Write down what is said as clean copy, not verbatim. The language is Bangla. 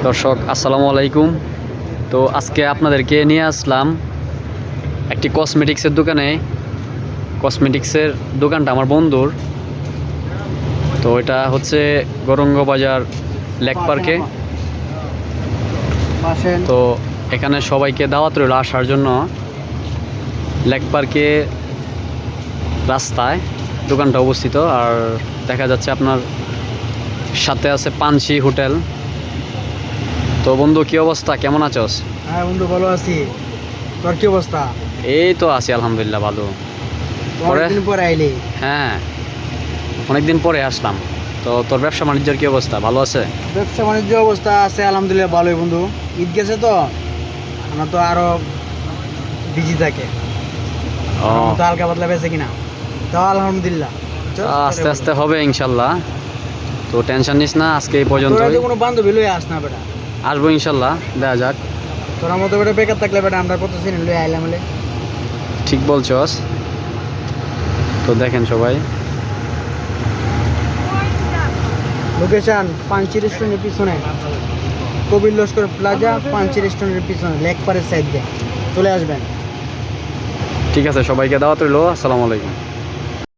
দর্শক আসসালামু আলাইকুম। তো আজকে আপনাদেরকে নিয়ে আসলাম একটি কসমেটিক্সের দোকানে। কসমেটিক্সের দোকানটা আমার বন্ধুর। তো এটা হচ্ছে গৌরঙ্গ বাজার লেক পার্কে। তো এখানে সবাইকে দাওয়াত রইল আসার জন্য। লেক পার্কে রাস্তায় দোকানটা অবস্থিত, আর দেখা যাচ্ছে আপনার সাথে আছে পানসি হোটেল। তো বন্ধু, কি অবস্থা, কেমন আছোস? হ্যাঁ বন্ধু, ভালো আছি। তোর কি অবস্থা? এই তো আছি আলহামদুলিল্লাহ, ভালো। অনেকদিন পরে আইলি। হ্যাঁ, অনেকদিন পরে আসলাম। তো তোর ব্যবসা বাণিজ্যের কি অবস্থা, ভালো আছে? ব্যবসা বাণিজ্য অবস্থা আছে আলহামদুলিল্লাহ ভালোই বন্ধু। ঈদ গেছে তো আমরা তো আরো বিজি থাকে। তো হালকা পাতলা বেঁচে কিনা তাও আলহামদুলিল্লাহ। আস্তে আস্তে হবে ইনশাল্লাহ। তো টেনশন নিস না, আজকে এই পর্যন্ত। তোরা তো কোনো বান্ধবী লই আস না বেটা। আসবো ইনশাল্লাহ, দেখা যাক। তোরা মতো বেটা বেকার থাকলে বেটা আমরা কত সিনে লই আইলাম বলে। ঠিক বলছস। তো দেখেন সবাই, লোকেশন পাঞ্চি রেস্টুরেন্টের পিছনে, কবির লস্কর প্লাজা, পাঞ্চি রেস্টুরেন্টের পিছনে লেক পারের সাইড দিয়ে চলে আসবেন। ঠিক আছে, সবাইকে দাওয়াত রইল। আসসালামু আলাইকুম।